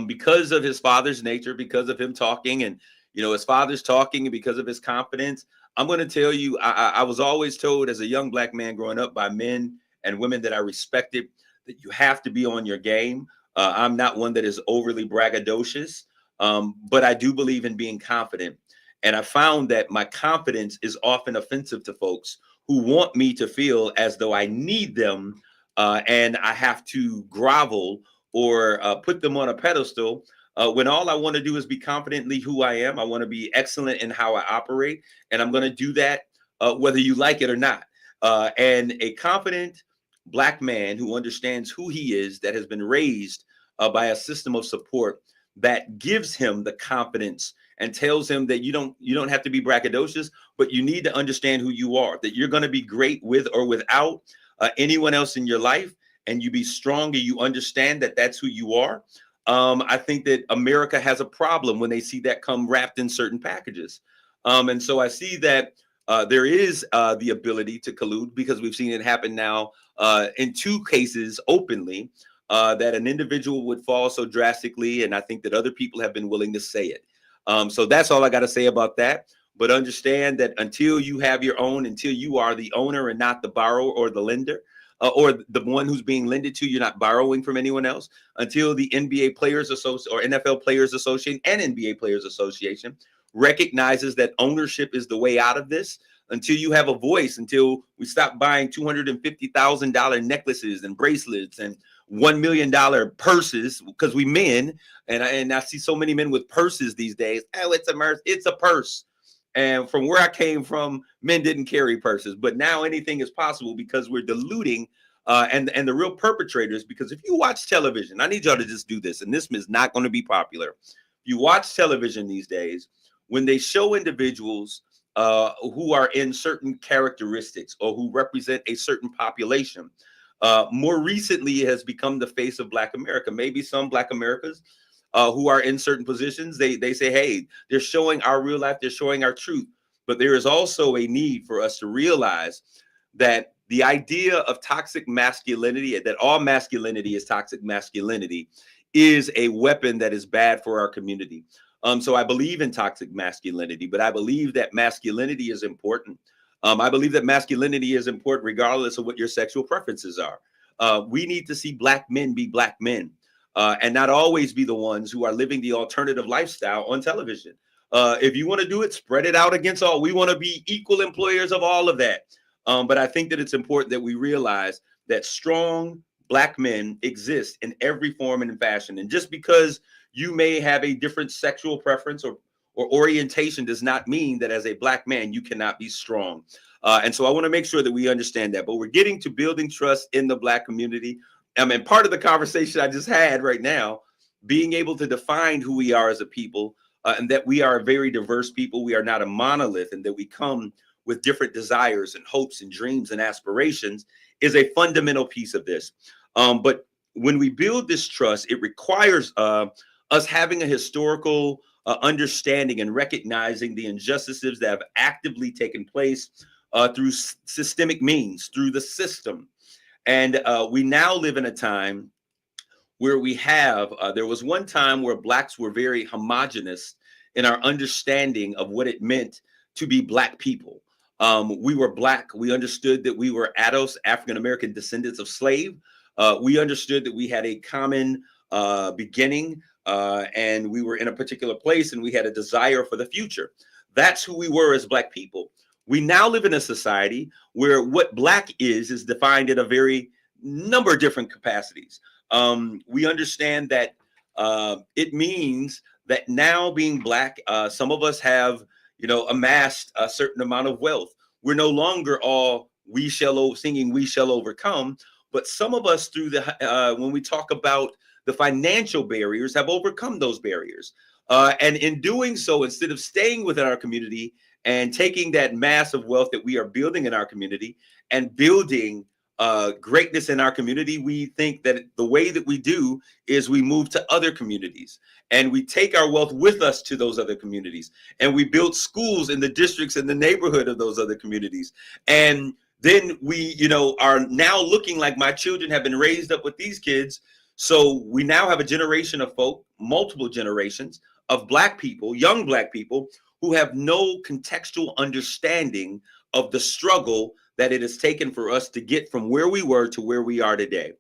Because of his father's nature, because of him talking and, his father's talking, and because of his confidence, I'm going to tell you, I was always told as a young black man growing up by men and women that I respected that you have to be on your game. I'm not one that is overly braggadocious, but I do believe in being confident. And I found that my confidence is often offensive to folks who want me to feel as though I need them and I have to grovel or put them on a pedestal when all I want to do is be confidently who I am. I want to be excellent in how I operate, and I'm going to do that whether you like it or not. And a confident black man who understands who he is, that has been raised by a system of support that gives him the confidence and tells him that you don't have to be braggadocious, but you need to understand who you are, that you're going to be great with or without anyone else in your life, and you be strong and you understand that that's who you are. I think that America has a problem when they see that come wrapped in certain packages. And so I see that there is the ability to collude, because we've seen it happen now in 2 cases openly, that an individual would fall so drastically. And I think that other people have been willing to say it. So that's all I got to say about that. But understand that until you have your own, until you are the owner and not the borrower or the lender, or the one who's being lended to, you're not borrowing from anyone else, until the NBA Players Association or NFL Players Association and NBA Players Association recognizes that ownership is the way out of this, until you have a voice, until we stop buying $250,000 necklaces and bracelets and $1 million purses, because we men, and I see so many men with purses these days. Oh, it's a purse. And from where I came from, men didn't carry purses, but now anything is possible because we're diluting and the real perpetrators. Because if you watch television, I need y'all to just do this, and this is not going to be popular. If you watch television these days, when they show individuals who are in certain characteristics or who represent a certain population, more recently it has become the face of Black America. Maybe some Black Americans who are in certain positions, they say, hey, they're showing our real life, they're showing our truth. But there is also a need for us to realize that the idea of toxic masculinity, that all masculinity is toxic masculinity, is a weapon that is bad for our community. So I believe in toxic masculinity, but I believe that masculinity is important. I believe that masculinity is important regardless of what your sexual preferences are. We need to see Black men be Black men. And not always be the ones who are living the alternative lifestyle on television. If you want to do it, spread it out against all. We want to be equal employers of all of that. But I think that it's important that we realize that strong Black men exist in every form and fashion. And just because you may have a different sexual preference or orientation does not mean that as a Black man, you cannot be strong. And so I want to make sure that we understand that. But we're getting to building trust in the Black community. And part of the conversation I just had right now, being able to define who we are as a people, and that we are a very diverse people. We are not a monolith, and that we come with different desires and hopes and dreams and aspirations is a fundamental piece of this. But when we build this trust, it requires us having a historical understanding and recognizing the injustices that have actively taken place through systemic means, through the system. And we now live in a time where we have, there was one time where Blacks were very homogenous in our understanding of what it meant to be Black people. We were Black. We understood that we were Ados, African-American descendants of slave. We understood that we had a common beginning and we were in a particular place and we had a desire for the future. That's who we were as Black people. We now live in a society where what Black is defined in a very number of different capacities. We understand that it means that now being Black, some of us have, amassed a certain amount of wealth. We're no longer all singing "We Shall Overcome," but some of us through when we talk about the financial barriers, have overcome those barriers. And in doing so, instead of staying within our community and taking that massive wealth that we are building in our community and building greatness in our community, we think that the way that we do is we move to other communities and we take our wealth with us to those other communities. And we build schools in the districts and the neighborhood of those other communities. And then we, are now looking like my children have been raised up with these kids. So we now have a generation of folk, multiple generations of Black people, young Black people, who have no contextual understanding of the struggle that it has taken for us to get from where we were to where we are today.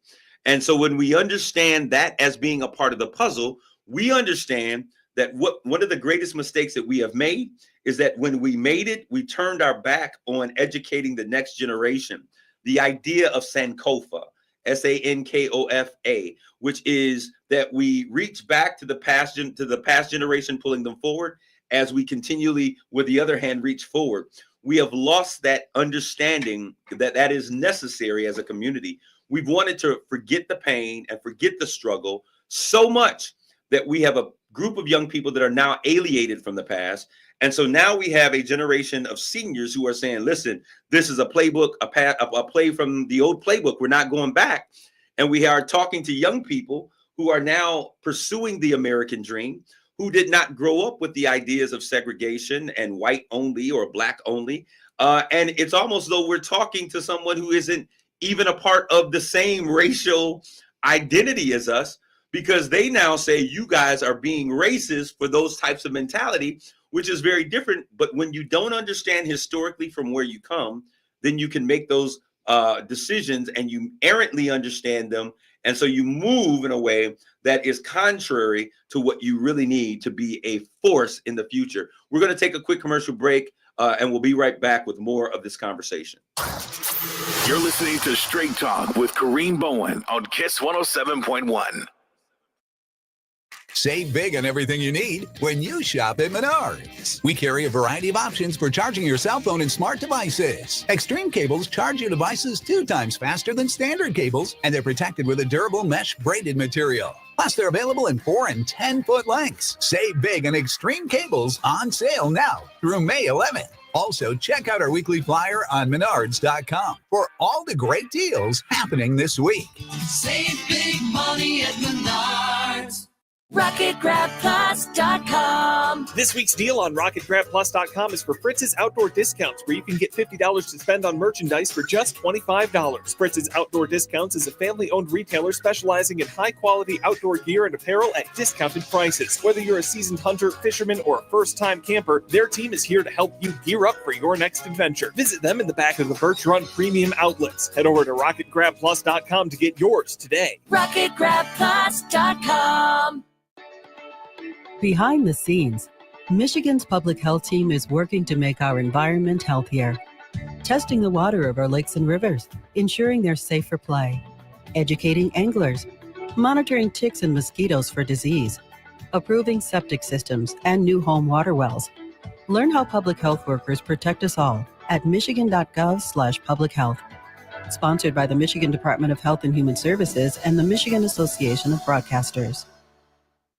And so when we understand that as being a part of the puzzle, we understand that one of the greatest mistakes that we have made is that when we made it, we turned our back on educating the next generation. The idea of Sankofa, Sankofa, which is that we reach back to the past generation, pulling them forward as we continually, with the other hand, reach forward. We have lost that understanding that is necessary as a community. We've wanted to forget the pain and forget the struggle so much that we have a group of young people that are now alienated from the past. And so now we have a generation of seniors who are saying, listen, this is a playbook, a play from the old playbook. We're not going back. And we are talking to young people who are now pursuing the American dream, who did not grow up with the ideas of segregation and white only or Black only. And it's almost though we're talking to someone who isn't even a part of the same racial identity as us, because they now say you guys are being racist for those types of mentality, which is very different. But when you don't understand historically from where you come, then you can make those decisions and you errantly understand them. And so you move in a way that is contrary to what you really need to be a force in the future. We're going to take a quick commercial break and we'll be right back with more of this conversation. You're listening to Straight Talk with Kareem Bowen on KISS 107.1. Save big on everything you need when you shop at Menards. We carry a variety of options for charging your cell phone and smart devices. Extreme cables charge your devices 2 times faster than standard cables, and they're protected with a durable mesh braided material. Plus, they're available in 4 and 10-foot lengths. Save big on Extreme cables, on sale now through May 11th. Also, check out our weekly flyer on Menards.com for all the great deals happening this week. Save big money at Menards. RocketGrabPlus.com. This week's deal on RocketGrabPlus.com is for Fritz's Outdoor Discounts, where you can get $50 to spend on merchandise for just $25. Fritz's Outdoor Discounts is a family-owned retailer specializing in high-quality outdoor gear and apparel at discounted prices. Whether you're a seasoned hunter, fisherman, or a first-time camper, their team is here to help you gear up for your next adventure. Visit them in the back of the Birch Run Premium Outlets. Head over to RocketGrabPlus.com to get yours today. RocketGrabPlus.com. Behind the scenes, Michigan's public health team is working to make our environment healthier, testing the water of our lakes and rivers, ensuring they're safe for play, educating anglers, monitoring ticks and mosquitoes for disease, approving septic systems and new home water wells. Learn how public health workers protect us all at michigan.gov/public health. Sponsored by the Michigan Department of Health and Human Services and the Michigan Association of Broadcasters.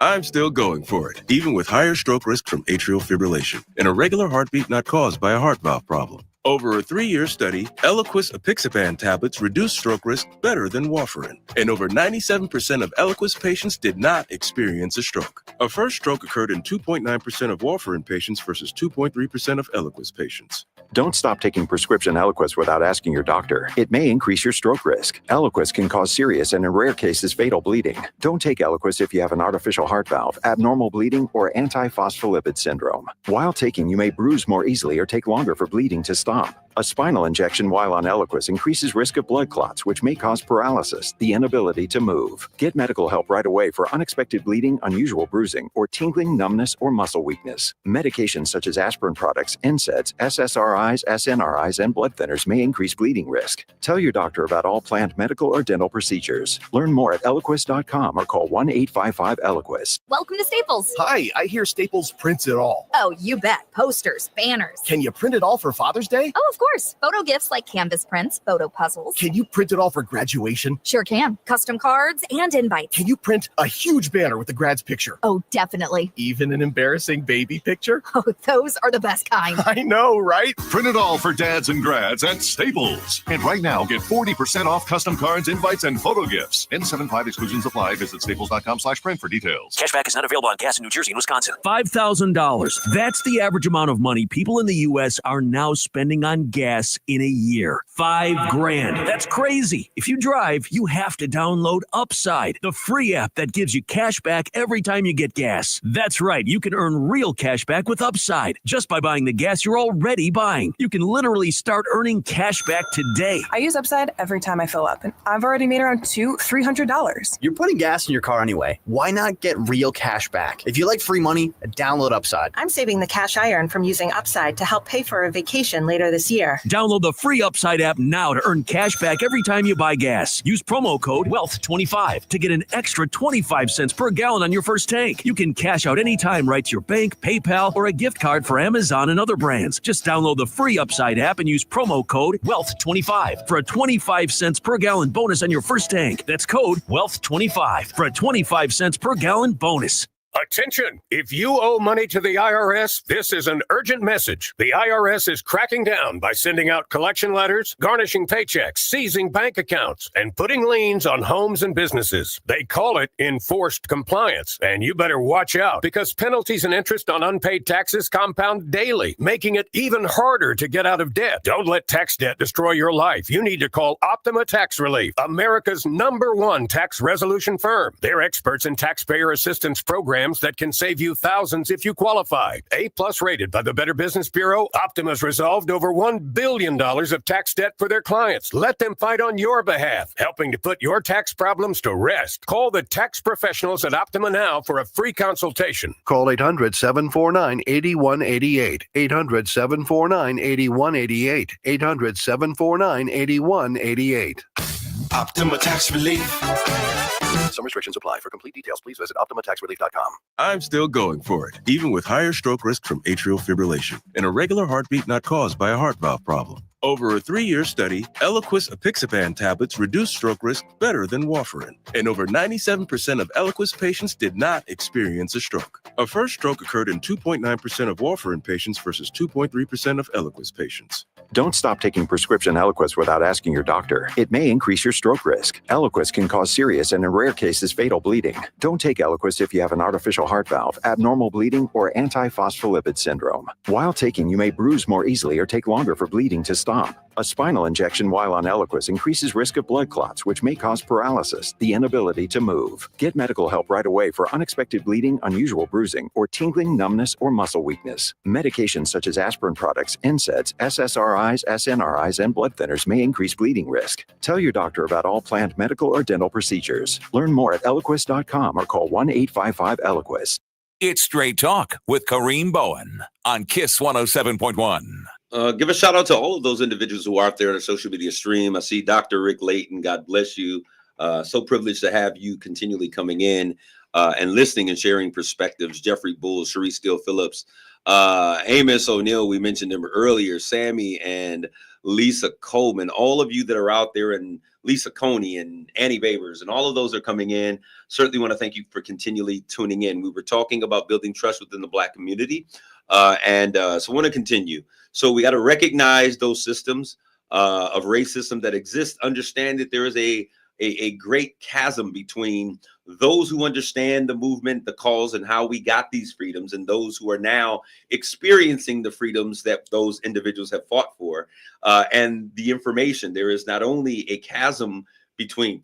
I'm still going for it, even with higher stroke risk from atrial fibrillation and a regular heartbeat not caused by a heart valve problem. Over a 3-year study, Eliquis apixaban tablets reduced stroke risk better than warfarin, and over 97% of Eliquis patients did not experience a stroke. A first stroke occurred in 2.9% of warfarin patients versus 2.3% of Eliquis patients. Don't stop taking prescription Eliquis without asking your doctor. It may increase your stroke risk. Eliquis can cause serious and in rare cases fatal bleeding. Don't take Eliquis if you have an artificial heart valve, abnormal bleeding, or antiphospholipid syndrome. While taking, you may bruise more easily or take longer for bleeding to stop. A spinal injection while on Eliquis increases risk of blood clots, which may cause paralysis, the inability to move. Get medical help right away for unexpected bleeding, unusual bruising, or tingling, numbness, or muscle weakness. Medications such as aspirin products, NSAIDs, SSRIs, SNRIs, and blood thinners may increase bleeding risk. Tell your doctor about all planned medical or dental procedures. Learn more at Eliquis.com or call 1-855-ELIQUIS. Welcome to Staples. Hi, I hear Staples prints it all. Oh, you bet. Posters, banners. Can you print it all for Father's Day? Oh, of course. Photo gifts like canvas prints, photo puzzles. Can you print it all for graduation? Sure can. Custom cards and invites. Can you print a huge banner with the grad's picture? Oh, definitely. Even an embarrassing baby picture? Oh, those are the best kind. I know, right? Print it all for dads and grads at Staples. And right now, get 40% off custom cards, invites, and photo gifts. N75 exclusions apply. Visit staples.com/print for details. Cashback is not available on gas in New Jersey and Wisconsin. $5,000. That's the average amount of money people in the U.S. are now spending on gas in a year. $5,000. That's crazy. If you drive, you have to download Upside, the free app that gives you cash back every time you get gas. That's right. You can earn real cash back with Upside just by buying the gas you're already buying. You can literally start earning cash back today. I use Upside every time I fill up, and I've already made around $300. You're putting gas in your car anyway. Why not get real cash back? If you like free money, download Upside. I'm saving the cash I earn from using Upside to help pay for a vacation later this year. Download the free Upside app now to earn cash back every time you buy gas. Use promo code WEALTH25 to get an extra 25 cents per gallon on your first tank. You can cash out anytime right to your bank, PayPal, or a gift card for Amazon and other brands. Just download the free Upside app and use promo code WEALTH25 for a 25 cents per gallon bonus on your first tank. That's code WEALTH25 for a 25 cents per gallon bonus. Attention! If you owe money to the IRS, this is an urgent message. The IRS is cracking down by sending out collection letters, garnishing paychecks, seizing bank accounts, and putting liens on homes and businesses. They call it enforced compliance, and you better watch out because penalties and interest on unpaid taxes compound daily, making it even harder to get out of debt. Don't let tax debt destroy your life. You need to call Optima Tax Relief, America's #1 tax resolution firm. They're experts in taxpayer assistance programs that can save you thousands if you qualify. A+ rated by the Better Business Bureau, Optima's resolved over $1 billion of tax debt for their clients. Let them fight on your behalf, helping to put your tax problems to rest. Call the tax professionals at Optima now for a free consultation. Call 800-749-8188. 800-749-8188. 800-749-8188. Optima Tax Relief. Some restrictions apply. For complete details, please visit OptimaTaxRelief.com. I'm still going for it, even with higher stroke risk from atrial fibrillation, an irregular heartbeat not caused by a heart valve problem. Over a 3-year study, Eliquis apixaban tablets reduced stroke risk better than warfarin, and over 97% of Eliquis patients did not experience a stroke. A first stroke occurred in 2.9% of warfarin patients versus 2.3% of Eliquis patients. Don't stop taking prescription Eliquis without asking your doctor. It may increase your stroke risk. Eliquis can cause serious and in rare cases fatal bleeding. Don't take Eliquis if you have an artificial heart valve, abnormal bleeding, or antiphospholipid syndrome. While taking, you may bruise more easily or take longer for bleeding to stop. A spinal injection while on Eliquis increases risk of blood clots, which may cause paralysis, the inability to move. Get medical help right away for unexpected bleeding, unusual bruising, or tingling, numbness, or muscle weakness. Medications such as aspirin products, NSAIDs, SSRIs, SNRIs, and blood thinners may increase bleeding risk. Tell your doctor about all planned medical or dental procedures. Learn more at Eliquis.com or call 1-855-ELIQUIS. It's Straight Talk with Kareem Bowen on KISS 107.1. Give a shout out to all of those individuals who are out there on the social media stream. I see Dr. Rick Layton. God bless you. So privileged to have you continually coming in and listening and sharing perspectives. Jeffrey Bull, Sharice Steele Phillips, Amos O'Neill, we mentioned him earlier, Sammy and Lisa Coleman, all of you that are out there, and Lisa Coney and Annie Babers, and all of those are coming in. Certainly want to thank you for continually tuning in. We were talking about building trust within the Black community. So I want to continue. So we got to recognize those systems of racism that exist, understand that there is a great chasm between those who understand the movement, the cause, and how we got these freedoms, and those who are now experiencing the freedoms that those individuals have fought for, and the information. There is not only a chasm between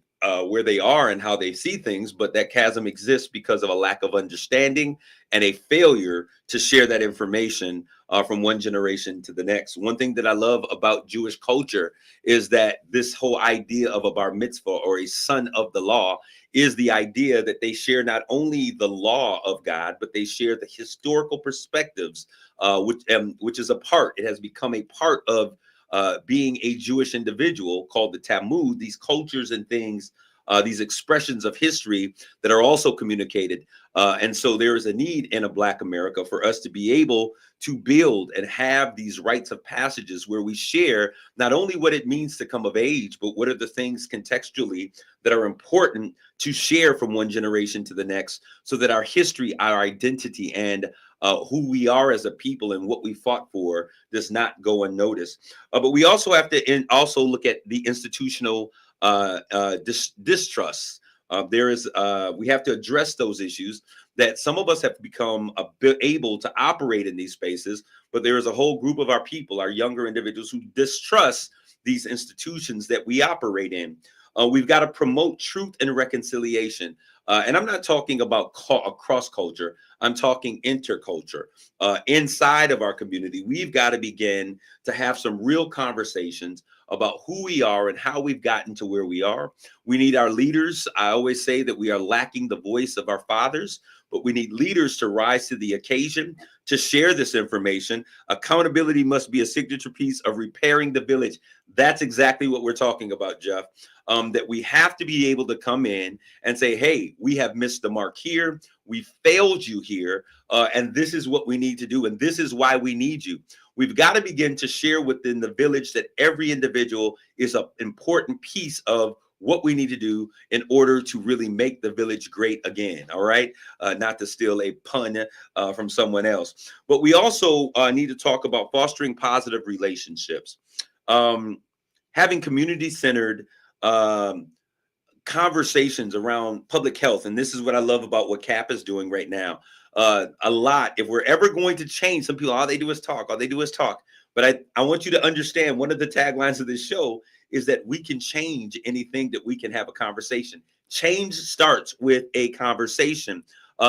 where they are and how they see things, but that chasm exists because of a lack of understanding and a failure to share that information from one generation to the next. One thing that I love about Jewish culture is that this whole idea of a bar mitzvah, or a son of the law, is the idea that they share not only the law of God, but they share the historical perspectives, which is a part. It has become a part of being a Jewish individual, called the Talmud, these cultures and things, these expressions of history that are also communicated. And so there is a need in a Black America for us to be able to build and have these rites of passages where we share not only what it means to come of age, but what are the things contextually that are important to share from one generation to the next, so that our history, our identity, and who we are as a people and what we fought for does not go unnoticed. But we also have to also look at the institutional distrust. We have to address those issues, that some of us have become able to operate in these spaces, but there is a whole group of our people, our younger individuals, who distrust these institutions that we operate in. We've got to promote truth and reconciliation. And I'm not talking about cross culture. I'm talking interculture. Inside of our community, we've got to begin to have some real conversations about who we are and how we've gotten to where we are. We need our leaders. I always say that we are lacking the voice of our fathers, but we need leaders to rise to the occasion to share this information. Accountability must be a signature piece of repairing the village. That's exactly what we're talking about, Jeff. That we have to be able to come in and say, hey, we have missed the mark here. We failed you here. And this is what we need to do. And this is why we need you. We've got to begin to share within the village that every individual is an important piece of what we need to do in order to really make the village great again. All right. Not to steal a pun from someone else, but we also need to talk about fostering positive relationships, having community-centered conversations around public health. And this is what I love about what CAP is doing right now. A lot. If we're ever going to change, some people, all they do is talk, all they do is talk. But I want you to understand, one of the taglines of this show is that we can change anything that we can have a conversation. Change starts with a conversation.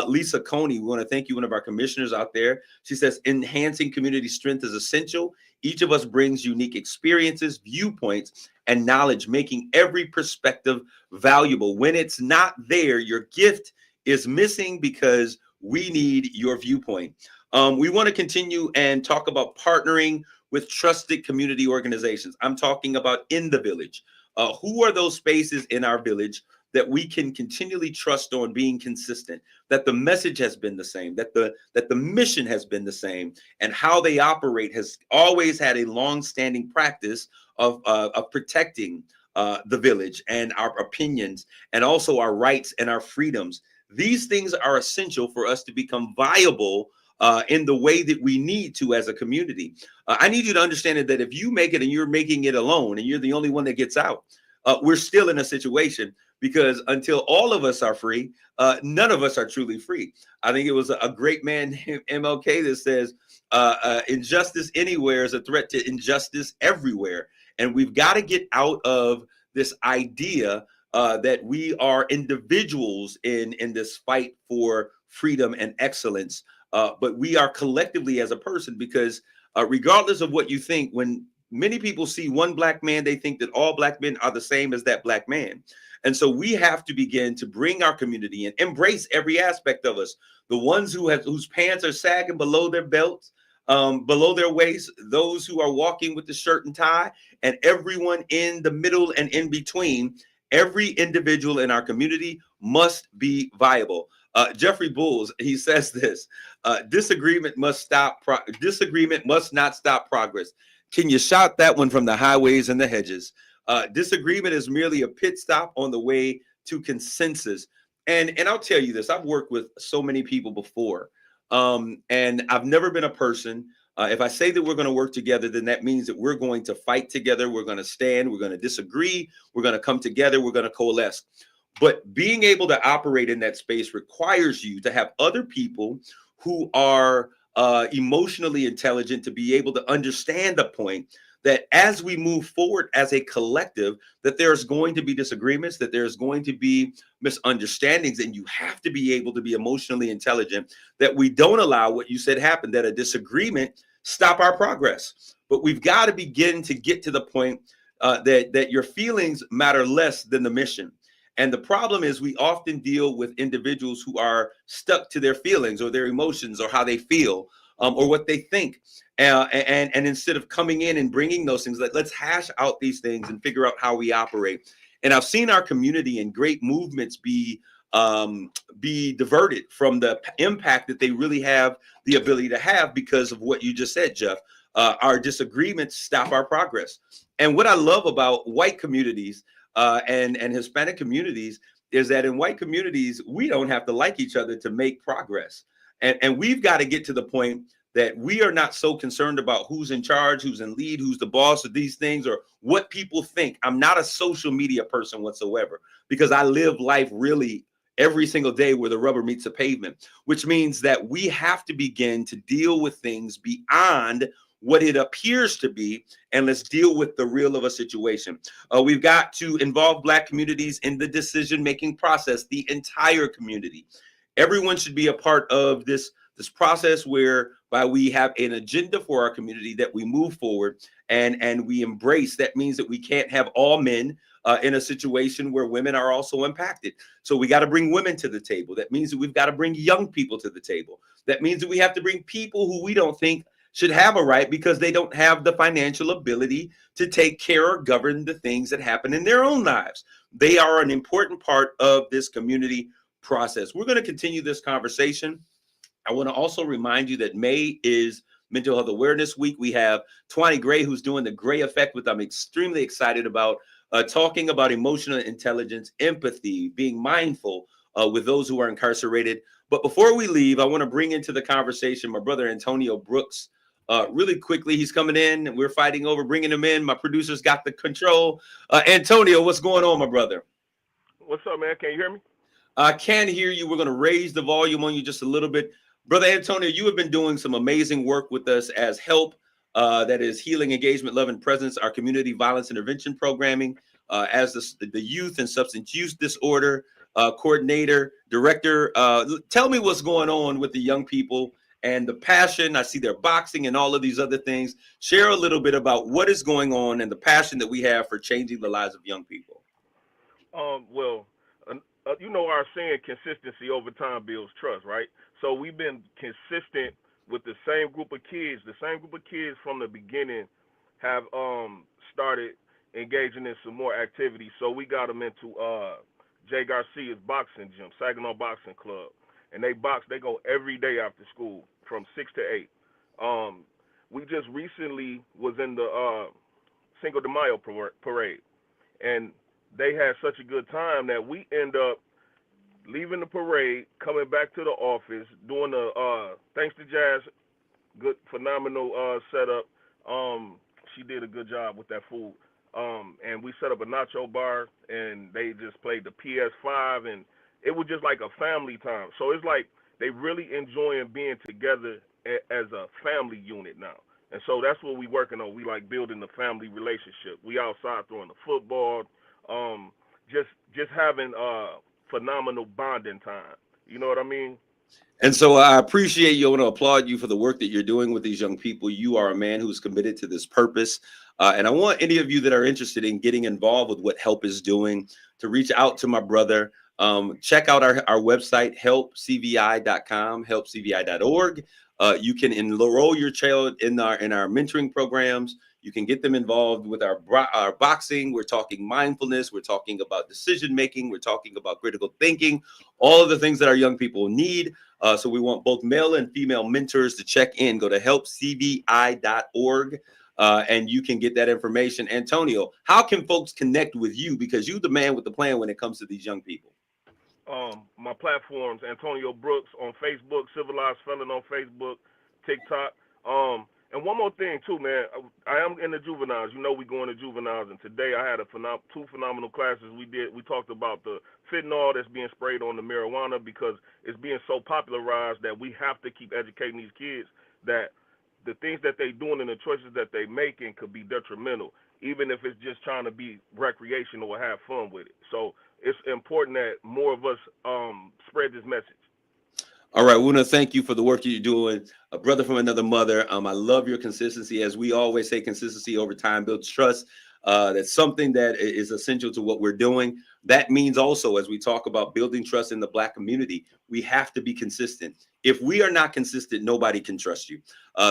Lisa Coney, we want to thank you, one of our commissioners out there. She says, enhancing community strength is essential. Each of us brings unique experiences, viewpoints, and knowledge, making every perspective valuable. When it's not there, your gift is missing because we need your viewpoint. We want to continue and talk about partnering with trusted community organizations. I'm talking about in the village. Who are those spaces in our village that we can continually trust on being consistent, that the message has been the same, that the mission has been the same, and how they operate has always had a long-standing practice of protecting the village and our opinions, and also our rights and our freedoms. These things are essential for us to become viable in the way that we need to as a community. I need you to understand that if you make it and you're making it alone and you're the only one that gets out, we're still in a situation, because until all of us are free, none of us are truly free. I think it was a great man, MLK, that says injustice anywhere is a threat to injustice everywhere. And we've got to get out of this idea that we are individuals in this fight for freedom and excellence. But we are collectively as a person, because regardless of what you think, when many people see one black man, they think that all black men are the same as that black man. And so we have to begin to bring our community and embrace every aspect of us. The ones whose pants are sagging below their belts, below their waist, those who are walking with the shirt and tie, and everyone in the middle and in between. Every individual in our community must be viable. Jeffrey Bulls, he says this: disagreement must not stop progress. Can you shout that one from the highways and the hedges? Disagreement is merely a pit stop on the way to consensus. And I'll tell you this: I've worked with so many people before And I've never been a person. If I say that we're going to work together, then that means that we're going to fight together. We're going to stand. We're going to disagree. We're going to come together. We're going to coalesce. But being able to operate in that space requires you to have other people who are emotionally intelligent to be able to understand the point that as we move forward as a collective, that there's going to be disagreements, that there's going to be misunderstandings, and you have to be able to be emotionally intelligent, that we don't allow what you said happen, that a disagreement stop our progress. But we've got to begin to get to the point that your feelings matter less than the mission. And the problem is we often deal with individuals who are stuck to their feelings or their emotions or how they feel or what they think. And instead of coming in and bringing those things, let's hash out these things and figure out how we operate. And I've seen our community and great movements be diverted from the impact that they really have the ability to have because of what you just said, Jeff. Our disagreements stop our progress. And what I love about white communities and Hispanic communities is that in white communities, we don't have to like each other to make progress. And we've got to get to the point that we are not so concerned about who's in charge, who's in lead, who's the boss of these things, or what people think. I'm not a social media person whatsoever because I live life really every single day where the rubber meets the pavement, which means that we have to begin to deal with things beyond what it appears to be, and let's deal with the real of a situation. We've got to involve Black communities in the decision-making process, the entire community. Everyone should be a part of this process whereby we have an agenda for our community that we move forward and we embrace. That means that we can't have all men in a situation where women are also impacted. So we got to bring women to the table. That means that we've got to bring young people to the table. That means that we have to bring people who we don't think should have a right because they don't have the financial ability to take care or govern the things that happen in their own lives. They are an important part of this community process. We're going to continue this conversation. I want to also remind you that May is Mental Health Awareness Week. We have Twani Gray, who's doing the Gray Effect, which I'm extremely excited about, talking about emotional intelligence, empathy, being mindful with those who are incarcerated. But before we leave, I want to bring into the conversation my brother Antonio Brooks. Really quickly, he's coming in and we're fighting over bringing him in. My producers got the control. Antonio, what's going on, my brother? What's up, man? Can you hear me? I can hear you. We're going to raise the volume on you just a little bit. Brother Antonio, you have been doing some amazing work with us as HELP, that is Healing, Engagement, Love, and Presence, our community violence intervention programming, as the youth and substance use disorder coordinator, director. Tell me what's going on with the young people and the passion. I see they're boxing and all of these other things. Share a little bit about what is going on and the passion that we have for changing the lives of young people. You know our saying, consistency over time builds trust, right? So we've been consistent with the same group of kids. The same group of kids from the beginning have started engaging in some more activities. So we got them into Jay Garcia's boxing gym, Saginaw Boxing Club. And they box, they go every day after school from 6 to 8. We just recently was in the Cinco de Mayo parade. And they had such a good time that we end up leaving the parade, coming back to the office, doing the thanks to Jazz, good, phenomenal setup. She did a good job with that food. And we set up a nacho bar, and they just played the PS5, and it was just like a family time. So it's like they really enjoying being together as a family unit now. And so that's what we working on. We like building the family relationship. We outside throwing the football, just having phenomenal bonding time. You know what I mean? And so I appreciate you. I want to applaud you for the work that you're doing with these young people. You are a man who's committed to this purpose. And I want any of you that are interested in getting involved with what HELP is doing to reach out to my brother. Check out our website, helpcvi.com, helpcvi.org. You can enroll your child in our mentoring programs. You can get them involved with our boxing. We're talking mindfulness. We're talking about decision making. We're talking about critical thinking, all of the things that our young people need. So we want both male and female mentors to check in. Go to helpcvi.org. And you can get that information. Antonio, how can folks connect with you? Because you're the man with the plan when it comes to these young people. my platforms, Antonio Brooks on Facebook, Civilized Felon on Facebook, TikTok. And one more thing too, man. I am in the juveniles. You know we going to juveniles, and today I had two phenomenal classes we did. We talked about the fentanyl that's being sprayed on the marijuana because it's being so popularized that we have to keep educating these kids that the things that they doing and the choices that they making could be detrimental, even if it's just trying to be recreational or have fun with it. So it's important that more of us spread this message. All right, we want to thank you for the work you're doing. A brother from another mother. I love your consistency. As we always say, consistency over time builds trust. That's something that is essential to what we're doing. That means also, as we talk about building trust in the Black community, we have to be consistent. If we are not consistent, nobody can trust you.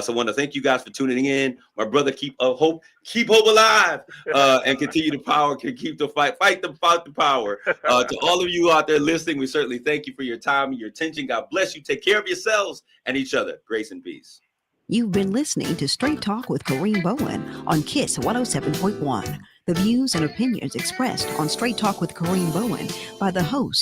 So I want to thank you guys for tuning in. My brother, keep hope alive, and continue to keep the fight the power. To all of you out there listening, we certainly thank you for your time and your attention. God bless you. Take care of yourselves and each other. Grace and peace. You've been listening to Straight Talk with Kareem Bowen on KISS 107.1. The views and opinions expressed on Straight Talk with Kareem Bowen by the host